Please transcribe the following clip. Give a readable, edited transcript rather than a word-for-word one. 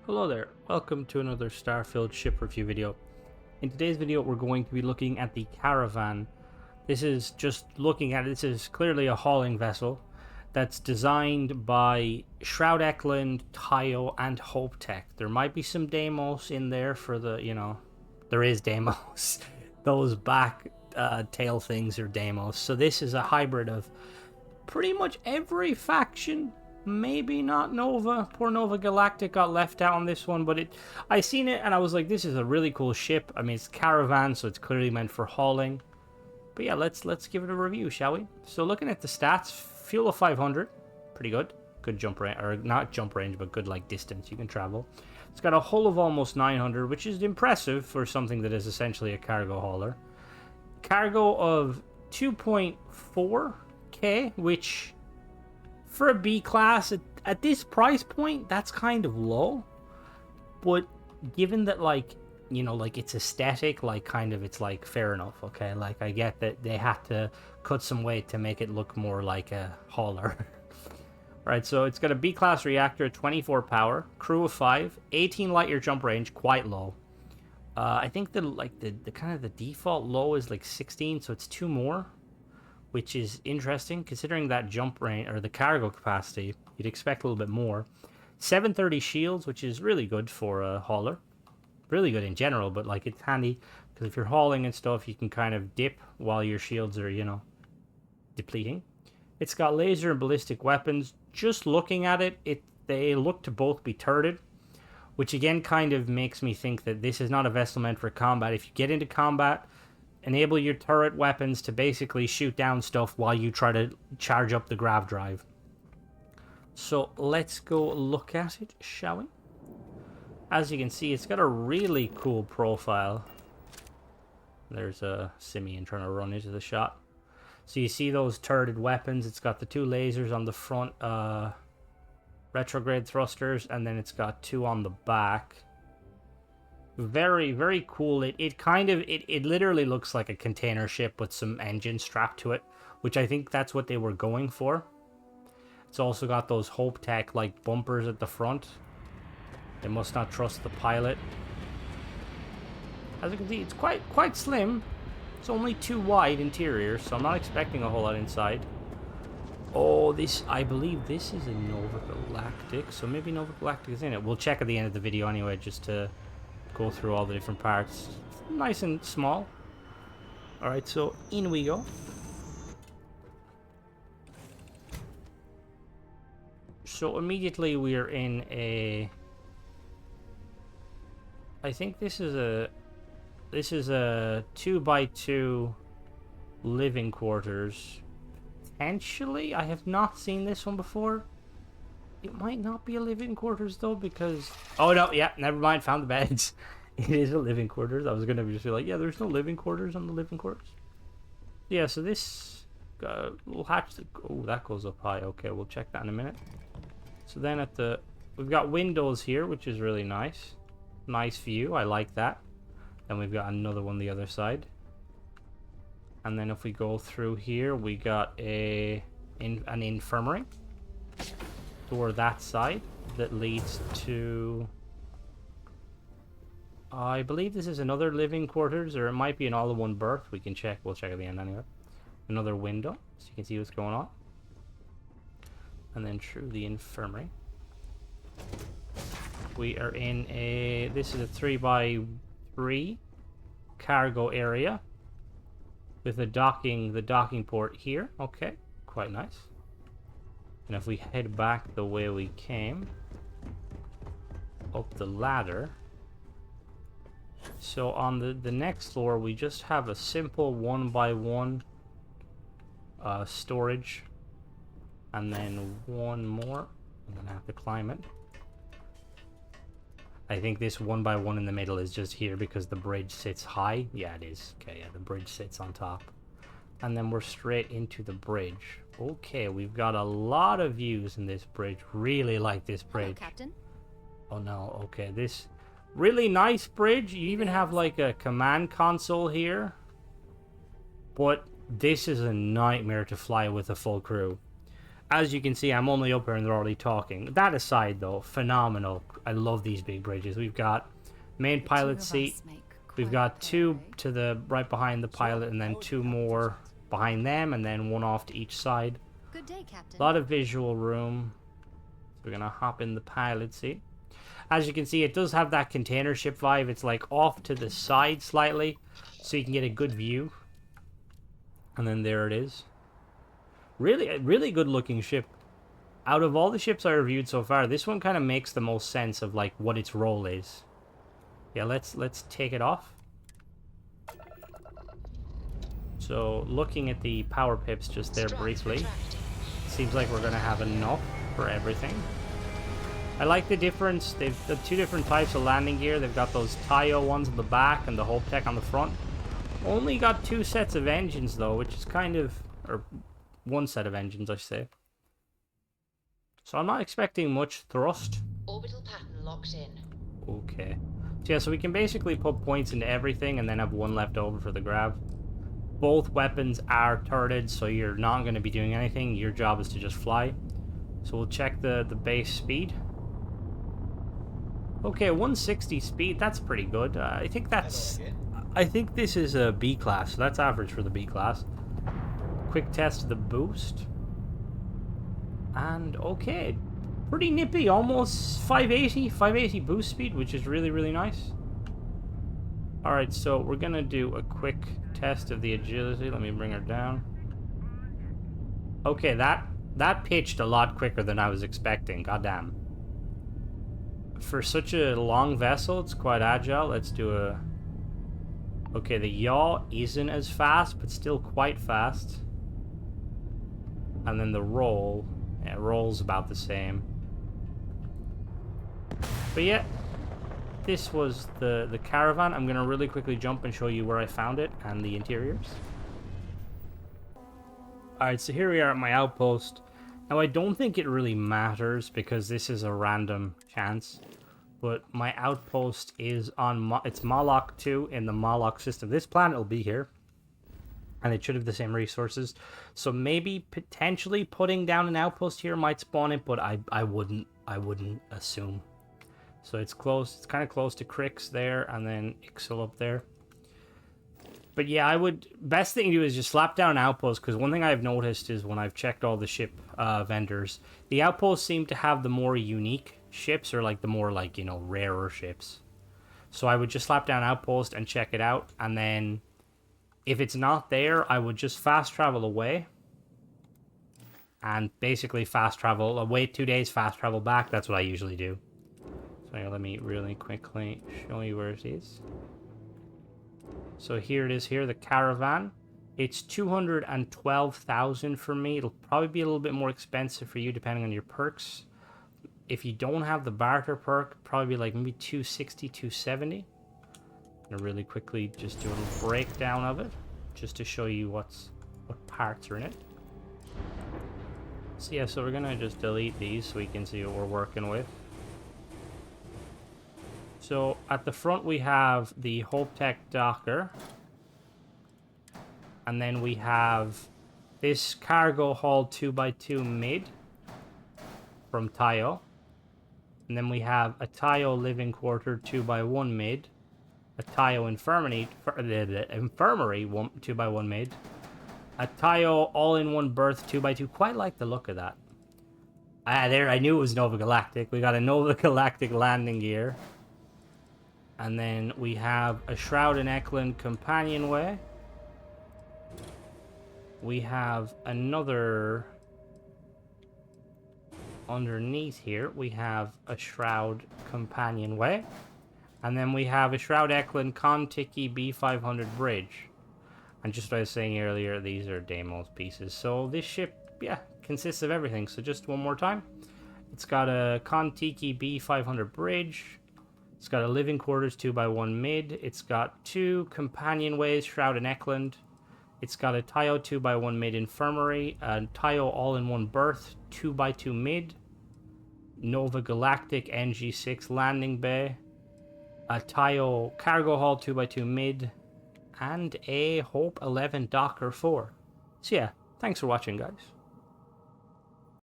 Hello there, welcome to another Starfield ship review video. In today's video we're going to be looking at the Caravan. This is just looking at it, this is clearly a hauling vessel that's designed by Shroud Eklund, Tayo and Hope Tech. There might be some Deimos in there for the, there is Deimos. Those back tail things are Deimos. So this is a hybrid of pretty much every faction. Maybe not Nova. Poor Nova Galactic got left out on this one, but I seen it and I was like, this is a really cool ship. I mean, it's Caravan, so it's clearly meant for hauling. But yeah, let's give it a review, shall we? So looking at the stats, fuel of 500, pretty good. Good jump range, or not jump range, but good like distance you can travel. It's got a hull of almost 900, which is impressive for something that is essentially a cargo hauler. Cargo of 2.4k, which for a B class at this price point, that's kind of low. But given that, like, it's aesthetic, like, kind of, it's like fair enough, okay? Like, I get that they had to cut some weight to make it look more like a hauler. Alright, so it's got a B class reactor, 24 power, crew of 5, 18 light year jump range, quite low. I think the kind of the default low is like 16, so it's 2 more. Which is interesting, considering that jump range, or the cargo capacity, you'd expect a little bit more. 730 shields, which is really good for a hauler. Really good in general, but like it's handy, because if you're hauling and stuff, you can kind of dip while your shields are, depleting. It's got laser and ballistic weapons. Just looking at it, they look to both be turreted, which again kind of makes me think that this is not a vessel meant for combat. If you get into combat, enable your turret weapons to basically shoot down stuff while you try to charge up the grav drive. So let's go look at it, shall we? As you can see, it's got a really cool profile. There's a simian trying to run into the shot. So you see those turreted weapons. It's got the 2 lasers on the front, retrograde thrusters, and then it's got 2 on the back. Very, very cool. It literally looks like a container ship with some engine strapped to it, which I think that's what they were going for. It's also got those Hope Tech like bumpers at the front. They must not trust the pilot. As you can see, it's quite slim. It's only 2 wide interior, so I'm not expecting a whole lot inside. Oh, I believe this is a Nova Galactic, so maybe Nova Galactic is in it. We'll check at the end of the video anyway, just to go through all the different parts. Nice and small. Alright, so in we go. So immediately we are in a... I think this is a 2x2 living quarters. Potentially, I have not seen this one before. It might not be a living quarters though, because... Oh no, yeah, never mind, found the beds. It is a living quarters. I was gonna just be like, yeah, there's no living quarters on the living quarters. Yeah, so this will hatch the... Oh, that goes up high. Okay, we'll check that in a minute. So then we've got windows here, which is really nice. Nice view, I like that. Then we've got another one the other side. And then if we go through here, we got an infirmary. Door that side that leads to... I believe this is another living quarters, or it might be an all-in-one berth. We'll check at the end anyway. Another window, so you can see what's going on. And then through the infirmary. We are in this is a 3x3 cargo area. With the docking port here. Okay, quite nice. And if we head back the way we came, up the ladder. So on the next floor, we just have a simple 1x1 storage. And then one more. I'm gonna have to climb it. I think this 1x1 in the middle is just here because the bridge sits high. Yeah, it is. Okay, yeah, the bridge sits on top. And then we're straight into the bridge. Okay, we've got a lot of views in this bridge. Really like this bridge. Hello, Captain. Oh no, okay, this really nice bridge. You even have like a command console here. But this is a nightmare to fly with a full crew. As you can see, I'm only up here and they're already talking. That aside, though, phenomenal. I love these big bridges. We've got main pilot seat. We've got two to the right behind the pilot, and then two more behind them, and then one off to each side. Good day, Captain. A lot of visual room. So we're gonna hop in the pilot seat. As you can see, it does have that container ship vibe. It's like off to the side slightly, so you can get a good view. And then there it is. Really, really good looking ship. Out of all the ships I reviewed so far, this one kind of makes the most sense of like what its role is. Yeah, let's take it off. So looking at the power pips just there briefly, seems like we're gonna have enough for everything. I like the difference. They've the two different types of landing gear. They've got those Tayo ones on the back and the Hope Tech on the front. Only got two sets of engines though, which is kind of, or one set of engines I should say. So I'm not expecting much thrust. Orbital pattern locked in. Okay. So yeah, so we can basically put points into everything and then have one left over for the grab. Both weapons are turreted, so you're not going to be doing anything. Your job is to just fly. So we'll check the base speed. Okay, 160 speed, that's pretty good. I think this is a B class, so that's average for the B class. Quick test of the boost. And okay, pretty nippy, almost 580 boost speed, which is really, really nice. Alright, so we're gonna do a quick test of the agility. Let me bring her down. Okay, that pitched a lot quicker than I was expecting, goddamn. For such a long vessel, it's quite agile. Let's do a... Okay, the yaw isn't as fast, but still quite fast. And then the roll, yeah, roll's about the same. But yeah, this was the Caravan. I'm gonna really quickly jump and show you where I found it and the interiors. Alright, so here we are at my outpost. Now I don't think it really matters because this is a random chance. But my outpost is on, it's Moloch 2 in the Moloch system. This planet will be here. And it should have the same resources. So maybe potentially putting down an outpost here might spawn it, but I wouldn't assume. So it's close, it's kind of close to Crix there, and then Ixil up there. But yeah, best thing to do is just slap down an outpost, because one thing I've noticed is when I've checked all the ship vendors, the outposts seem to have the more unique ships, or like the more like, you know, rarer ships. So I would just slap down outpost and check it out, and then if it's not there, I would just fast travel away. And basically fast travel away 2 days, fast travel back. That's what I usually do. So let me really quickly show you where it is. So here it is here, the Caravan. It's 212,000 for me. It'll probably be a little bit more expensive for you depending on your perks. If you don't have the barter perk, probably be like maybe 260, 270. I'm gonna really quickly just do a little breakdown of it, just to show you what parts are in it. So yeah, so we're gonna just delete these so we can see what we're working with. So at the front we have the Hope Tech Docker. And then we have this cargo hull 2x2 mid from Tayo. And then we have a Tayo living quarter 2x1 mid. A Tayo infirmary 2x1 mid. A Tayo all-in-one berth 2x2. Quite like the look of that. There, I knew it was Nova Galactic. We got a Nova Galactic landing gear. And then we have a Shroud and Eklund companionway. We have another... Underneath here, we have a Shroud companionway. And then we have a Shroud Eklund Kontiki B500 bridge. And just what I was saying earlier, these are Deimos pieces. So this ship, yeah, consists of everything. So just one more time. It's got a Kontiki B500 bridge. It's got a living quarters 2x1 mid. It's got two companionways, Shroud and Eklund. It's got a Tayo 2x1 mid infirmary, a Tayo all-in-one berth 2x2 mid, Nova Galactic NG6 landing bay, a Tayo cargo hull 2x2 mid, and a Hope 11 Docker 4. So yeah, thanks for watching, guys.